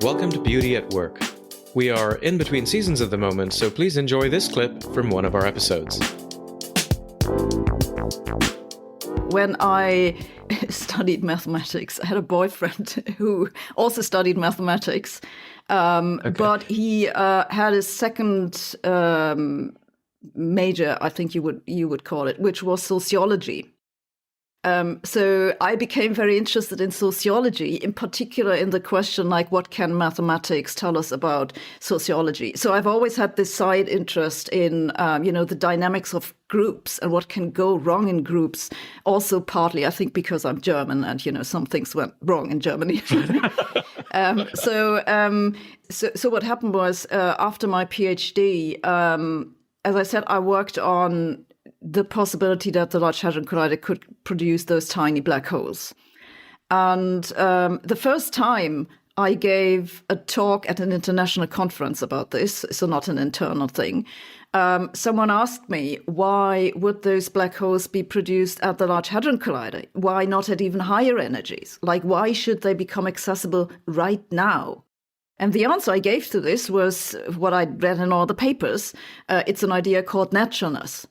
Welcome to Beauty at Work. We are in between seasons at the moment, so please enjoy this clip from one of our episodes. When I studied mathematics, I had a boyfriend who also studied mathematics, but he had a second major, I think you would call it, which was sociology. So I became very interested in sociology, in particular in the question, like, what can mathematics tell us about sociology? So I've always had this side interest in, the dynamics of groups and what can go wrong in groups. Also partly, I think, because I'm German and, some things went wrong in Germany. So what happened was, after my PhD, as I said, I worked on the possibility that the Large Hadron Collider could produce those tiny black holes. And the first time I gave a talk at an international conference about this, so not an internal thing, someone asked me, why would those black holes be produced at the Large Hadron Collider? Why not at even higher energies? Like, why should they become accessible right now? And the answer I gave to this was what I'd read in all the papers. It's an idea called naturalness.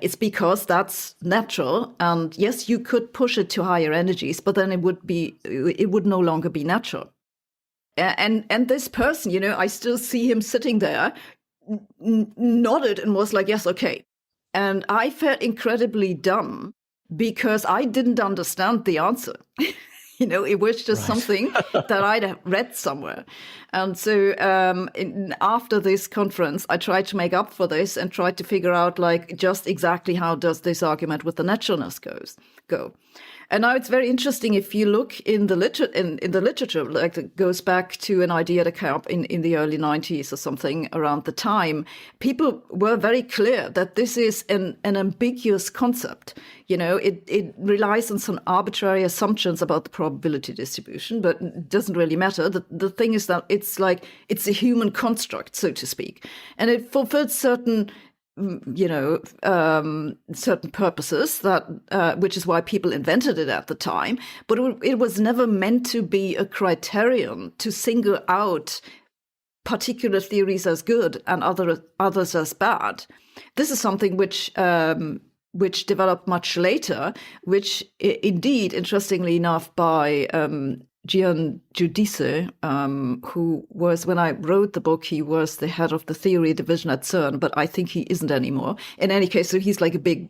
It's because that's natural, and yes, you could push it to higher energies, but then it would no longer be natural. And this person, I still see him sitting there, nodded and was like, yes, okay. And I felt incredibly dumb because I didn't understand the answer. It was just something that I'd read somewhere. And so after this conference, I tried to make up for this and tried to figure out, like, just exactly how does this argument with the naturalness go. And now it's very interesting if you look in the literature, like, it goes back to an idea that came up in the early 90s or something around the time. People were very clear that this is an ambiguous concept. It relies on some arbitrary assumptions about the probability distribution, but it doesn't really matter. The thing is that it's a human construct, so to speak, and it fulfills certain certain purposes that which is why people invented it at the time, but it was never meant to be a criterion to single out particular theories as good and others as bad. This is something which developed much later, which indeed, interestingly enough, by Gian Giudice, who was, when I wrote the book, he was the head of the theory division at CERN, but I think he isn't anymore. In any case, so he's like a big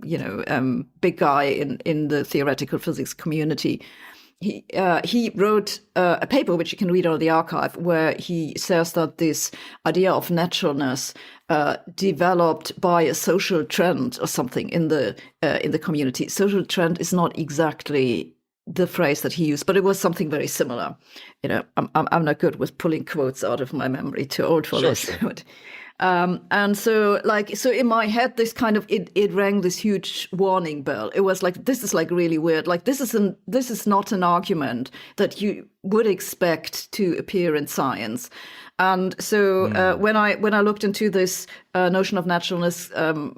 guy in the theoretical physics community. He wrote a paper, which you can read on the archive, where he says that this idea of naturalness developed by a social trend or something in the community. Social trend is not exactly the phrase that he used, but it was something very similar. I'm not good with pulling quotes out of my memory, too old for this. Sure. And so in my head, this kind of it rang this huge warning bell. It was like, this is like really weird. Like, this is not an argument that you would expect to appear in science. And so when I looked into this notion of naturalness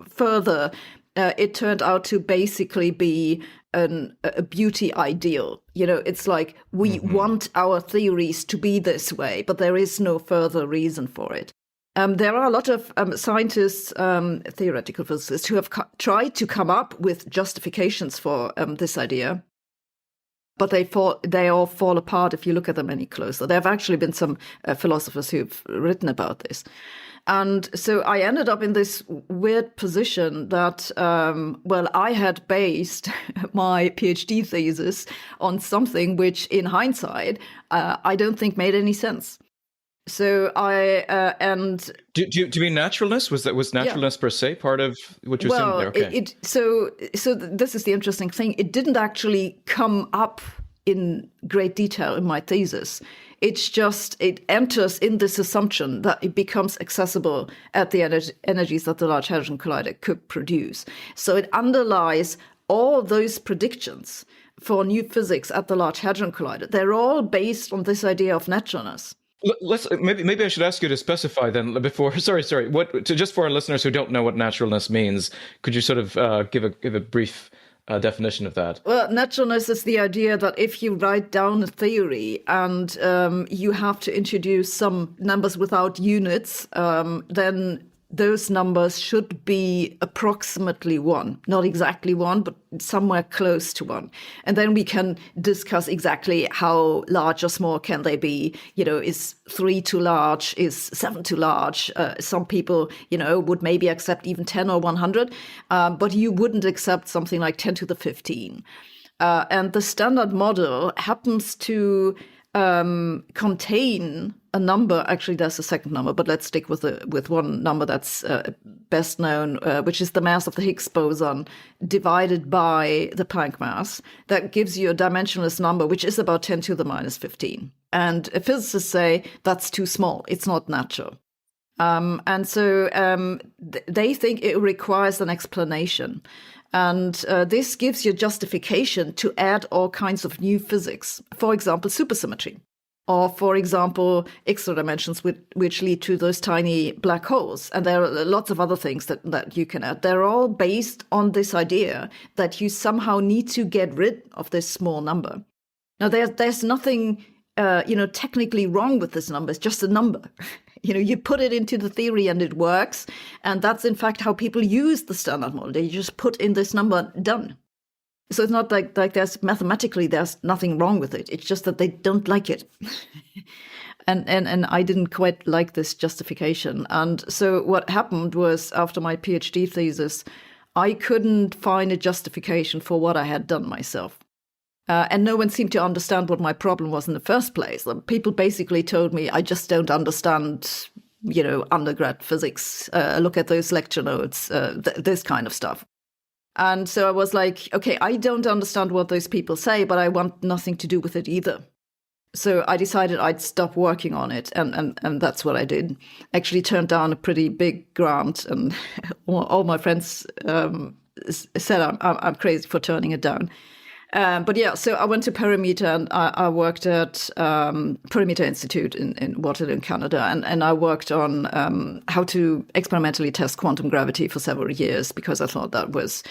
further, it turned out to basically be a beauty ideal. It's like we want our theories to be this way, but there is no further reason for it. There are a lot of scientists, theoretical physicists, who have tried to come up with justifications for this idea, but they all fall apart if you look at them any closer. There have actually been some philosophers who've written about this. And so I ended up in this weird position that, I had based my PhD thesis on something which, in hindsight, I don't think made any sense. So do you mean naturalness? Was naturalness per se part of what you're saying there? Okay. So this is the interesting thing. It didn't actually come up in great detail in my thesis. It's just, it enters in this assumption that it becomes accessible at the energies that the Large Hadron Collider could produce. So it underlies all those predictions for new physics at the Large Hadron Collider. They're all based on this idea of naturalness. Maybe I should ask you to specify then before. Sorry. Just for our listeners who don't know what naturalness means, could you sort of give a brief definition of that. Well, naturalness is the idea that if you write down a theory and you have to introduce some numbers without units, then those numbers should be approximately 1. Not exactly 1, but somewhere close to 1. And then we can discuss exactly how large or small can they be. Is 3 too large? Is 7 too large? Some people, would maybe accept even 10 or 100, but you wouldn't accept something like 10 to the 15. And the standard model happens to contain a number. Actually, there's a second number, but let's stick with one number that's best known, which is the mass of the Higgs boson divided by the Planck mass. That gives you a dimensionless number, which is about 10 to the minus 15. And physicists say that's too small. It's not natural. And so they think it requires an explanation. And this gives you justification to add all kinds of new physics. For example, supersymmetry. Or, for example, extra dimensions which lead to those tiny black holes. And there are lots of other things that you can add. They're all based on this idea that you somehow need to get rid of this small number. Now, there's nothing, technically wrong with this number. It's just a number. You put it into the theory and it works. And that's, in fact, how people use the standard model. They just put in this number, done. So it's not like there's nothing wrong with it. It's just that they don't like it. and I didn't quite like this justification. And so what happened was, after my PhD thesis, I couldn't find a justification for what I had done myself. And no one seemed to understand what my problem was in the first place. People basically told me, I just don't understand, undergrad physics. Look at those lecture notes, this kind of stuff. And so I was like, okay, I don't understand what those people say, but I want nothing to do with it either. So I decided I'd stop working on it, and that's what I did. Actually turned down a pretty big grant, and all my friends said I'm crazy for turning it down. But yeah, so I went to Perimeter, and I worked at Perimeter Institute in Waterloo, Canada, and I worked on how to experimentally test quantum gravity for several years, because I thought that was,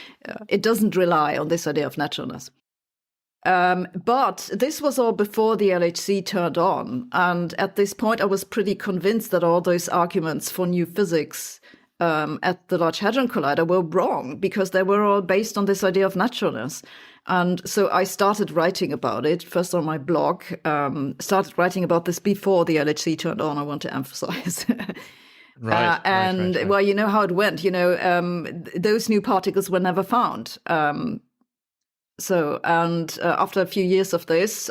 it doesn't rely on this idea of naturalness. But this was all before the LHC turned on, and at this point I was pretty convinced that all those arguments for new physics at the Large Hadron Collider were wrong, because they were all based on this idea of naturalness. And so I started writing about it, first on my blog, started writing about this before the LHC turned on, I want to emphasize. Right. Well, you know how it went. Those new particles were never found. After a few years of this,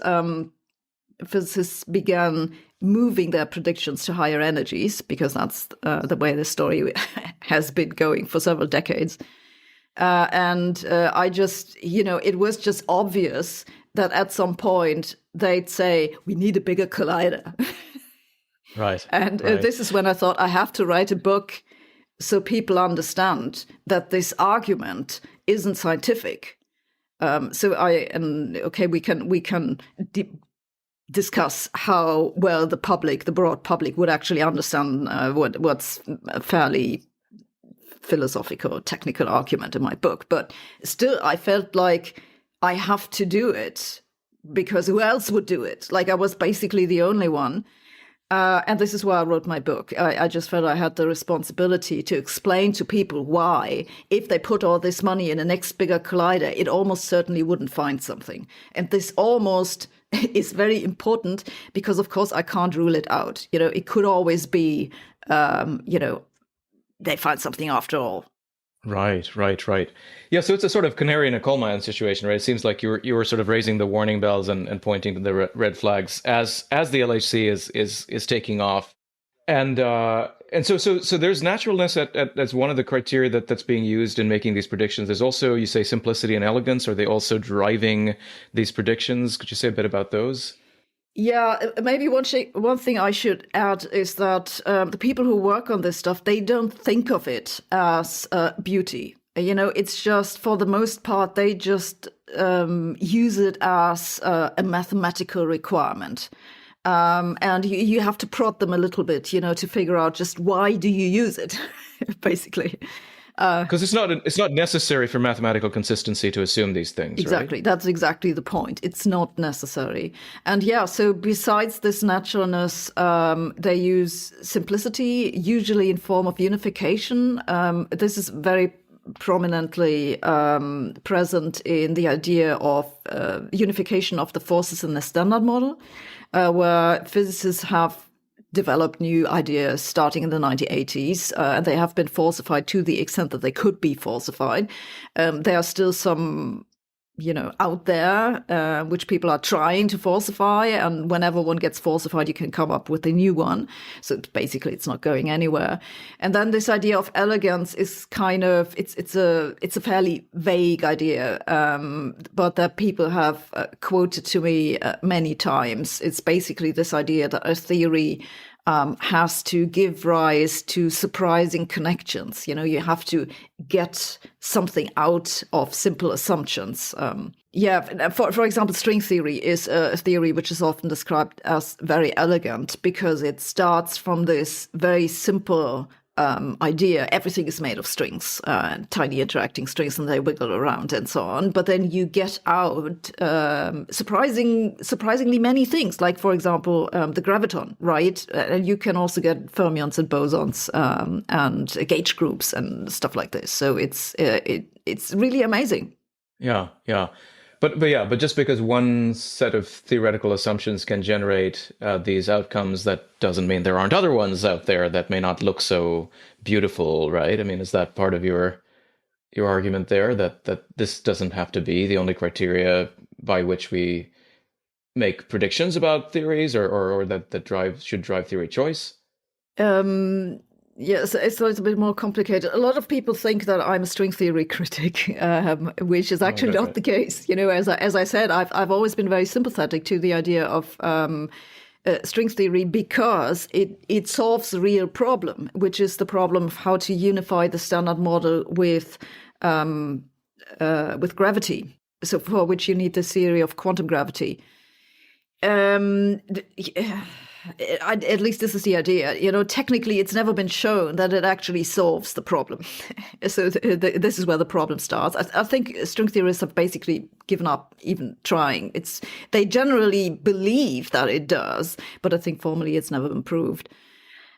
physicists began moving their predictions to higher energies, because that's the way the story has been going for several decades. I just, it was just obvious that at some point they'd say, we need a bigger collider. Right. And this is when I thought I have to write a book so people understand that this argument isn't scientific. We can discuss how well the broad public would actually understand what's a fairly philosophical, technical argument in my book. But still, I felt like I have to do it, because who else would do it? Like, I was basically the only one. And this is why I wrote my book. I just felt I had the responsibility to explain to people why, if they put all this money in the next bigger collider, it almost certainly wouldn't find something. And this almost is very important, because, of course, I can't rule it out. It could always be, they find something after all. Right. Yeah, so it's a sort of canary in a coal mine situation, right? It seems like you were sort of raising the warning bells and pointing to the red flags as the LHC is taking off, and so there's naturalness as one of the criteria that's being used in making these predictions. There's also, you say, simplicity and elegance. Are they also driving these predictions? Could you say a bit about those? Yeah, maybe one thing I should add is that the people who work on this stuff, they don't think of it as beauty. It's just, for the most part, they just use it as a mathematical requirement. And you have to prod them a little bit, to figure out just why do you use it, basically. Because it's not necessary for mathematical consistency to assume these things, Exactly. right? That's exactly the point. It's not necessary. And yeah, so besides this naturalness, they use simplicity, usually in form of unification. This is very prominently present in the idea of unification of the forces in the Standard Model, where physicists have developed new ideas starting in the 1980s, and they have been falsified to the extent that they could be falsified. There are still some out there, which people are trying to falsify. And whenever one gets falsified, you can come up with a new one. So basically, it's not going anywhere. And then this idea of elegance is kind of, it's a fairly vague idea, but that people have quoted to me many times. It's basically this idea that a theory has to give rise to surprising connections. You have to get something out of simple assumptions. For example, string theory is a theory which is often described as very elegant because it starts from this very simple idea. Everything is made of strings, tiny interacting strings, and they wiggle around and so on. But then you get out surprisingly many things, like, for example, the graviton, right? And you can also get fermions and bosons and gauge groups and stuff like this. So it's really amazing. Yeah, yeah. But just because one set of theoretical assumptions can generate these outcomes, that doesn't mean there aren't other ones out there that may not look so beautiful, right? I mean, is that part of your argument there, that this doesn't have to be the only criteria by which we make predictions about theories, or that should drive theory choice? Yes, it's a little bit more complicated. A lot of people think that I'm a string theory critic, which is actually not the case. As I said, I've always been very sympathetic to the idea of string theory because it solves the real problem, which is the problem of how to unify the Standard Model with gravity. So for which you need the theory of quantum gravity. At least this is the idea. Technically, it's never been shown that it actually solves the problem. So this is where the problem starts. I think string theorists have basically given up even trying. They generally believe that it does, but I think formally it's never been proved.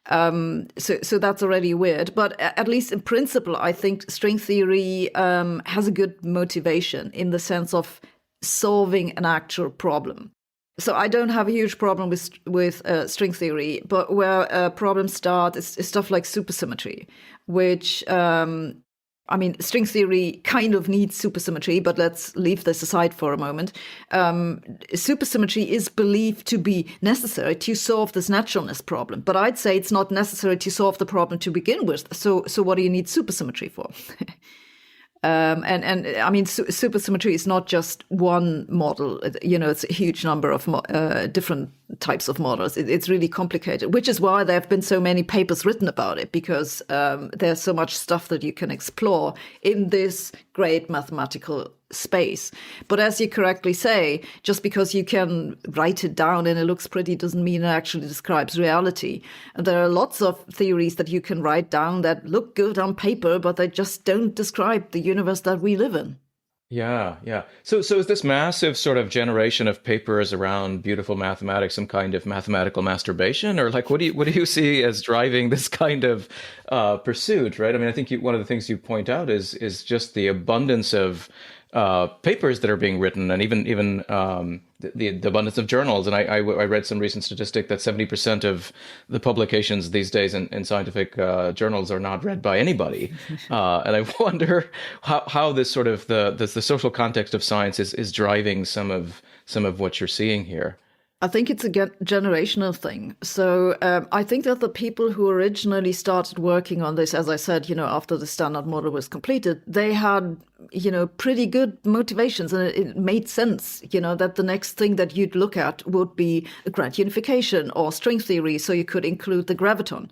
So that's already weird. But at least in principle, I think string theory has a good motivation in the sense of solving an actual problem. So I don't have a huge problem with string theory, but where problems start is stuff like supersymmetry, which, string theory kind of needs supersymmetry, but let's leave this aside for a moment. Supersymmetry is believed to be necessary to solve this naturalness problem, but I'd say it's not necessary to solve the problem to begin with. So what do you need supersymmetry for? Supersymmetry is not just one model. It's a huge number of different types of models. It's really complicated, which is why there have been so many papers written about it, because there's so much stuff that you can explore in this great mathematical space. But as you correctly say, just because you can write it down and it looks pretty doesn't mean it actually describes reality. And there are lots of theories that you can write down that look good on paper, but they just don't describe the universe that we live in. Yeah, yeah. So is this massive sort of generation of papers around beautiful mathematics some kind of mathematical masturbation, or like what do you see as driving this kind of pursuit, right? I mean, I think one of the things you point out is just the abundance of papers that are being written, and even the abundance of journals. And I read some recent statistic that 70% of the publications these days in scientific journals are not read by anybody. And I wonder how this sort of the social context of science is driving some of what you're seeing here. I think it's a generational thing. So I think that the people who originally started working on this, as I said, after the Standard Model was completed, they had, pretty good motivations, and it made sense, that the next thing that you'd look at would be grand unification or string theory, so you could include the graviton.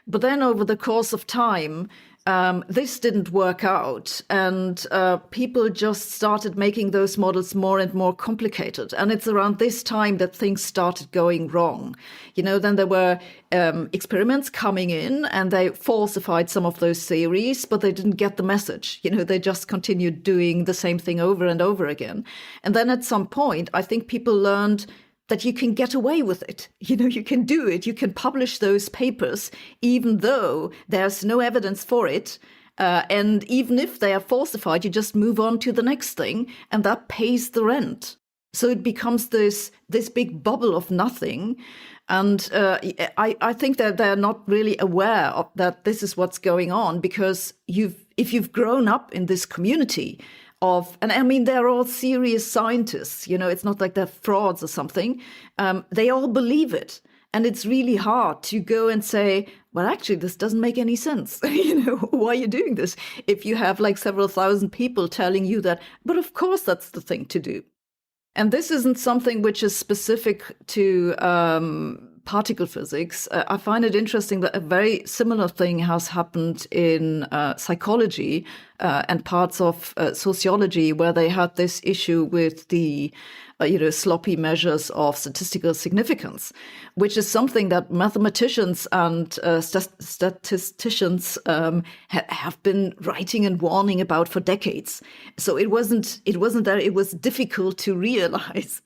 But then over the course of time, this didn't work out, and people just started making those models more and more complicated. And it's around this time that things started going wrong. Then there were experiments coming in, and they falsified some of those theories, but they didn't get the message. They just continued doing the same thing over and over again. And then at some point, I think people learned that you can get away with it. You can do it. You can publish those papers, even though there's no evidence for it. And even if they are falsified, you just move on to the next thing, and that pays the rent. So it becomes this big bubble of nothing. And I think that they're not really aware of that this is what's going on, because if you've grown up in this community and I mean, they're all serious scientists, it's not like they're frauds or something. They all believe it. And it's really hard to go and say, well, actually, this doesn't make any sense. Why are you doing this? If you have like several thousand people telling you that, but of course, that's the thing to do. And this isn't something which is specific to particle physics. I find it interesting that a very similar thing has happened in psychology and parts of sociology, where they had this issue with the sloppy measures of statistical significance, which is something that mathematicians and statisticians have been writing and warning about for decades. So it wasn't that it was difficult to realize,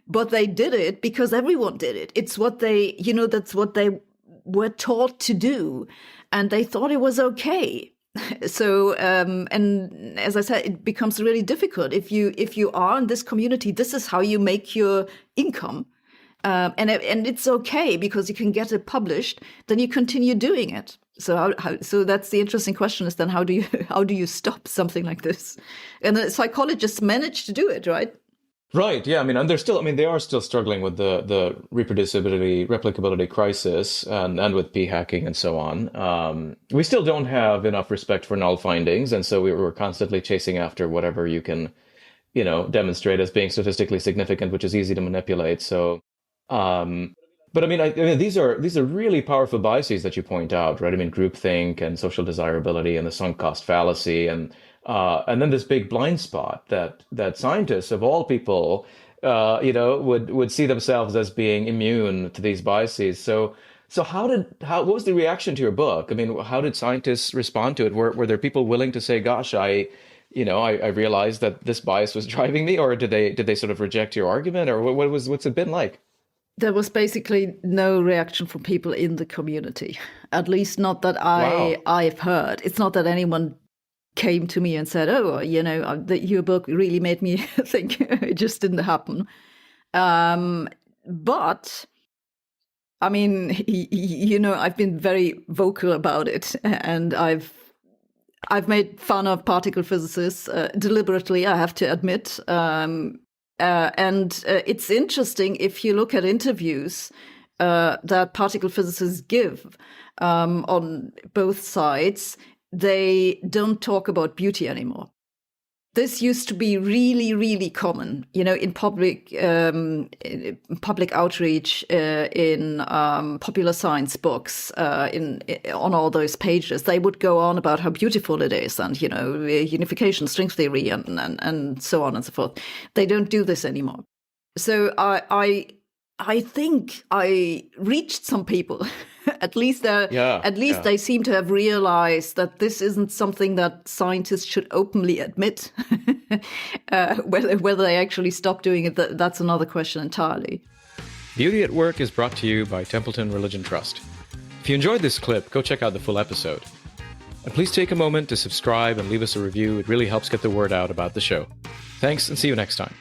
but they did it because everyone did it. It's what they, that's what they were taught to do, and they thought it was okay. So, and as I said, it becomes really difficult. If you are in this community, this is how you make your income. And it's okay because you can get it published, then you continue doing it. So so that's the interesting question, is then how do you stop something like this? And the psychologists managed to do it, right? Right. Yeah. I mean, and they are still struggling with the replicability crisis and with p-hacking and so on. We still don't have enough respect for null findings. And so we were constantly chasing after whatever you can, demonstrate as being statistically significant, which is easy to manipulate. So, but I mean, these are really powerful biases that you point out, right? I mean, groupthink and social desirability and the sunk cost fallacy and then this big blind spot that scientists of all people, would see themselves as being immune to these biases. So what was the reaction to your book? I mean, how did scientists respond to it? Were there people willing to say, "Gosh, I realized that this bias was driving me," or did they sort of reject your argument, or what's it been like? There was basically no reaction from people in the community, at least not that Wow. I've heard. It's not that anyone came to me and said, "Oh, your book really made me think." It just didn't happen. But I mean, I've been very vocal about it, and I've made fun of particle physicists deliberately, I have to admit. And it's interesting if you look at interviews that particle physicists give on both sides. They don't talk about beauty anymore. This used to be really, really common, in public outreach, in popular science books, on all those pages. They would go on about how beautiful it is, and unification, string theory, and so on and so forth. They don't do this anymore. So I think I reached some people. At least they seem to have realized that this isn't something that scientists should openly admit. Whether they actually stop doing it, that's another question entirely. Beauty at Work is brought to you by Templeton Religion Trust. If you enjoyed this clip, go check out the full episode. And please take a moment to subscribe and leave us a review. It really helps get the word out about the show. Thanks, and see you next time.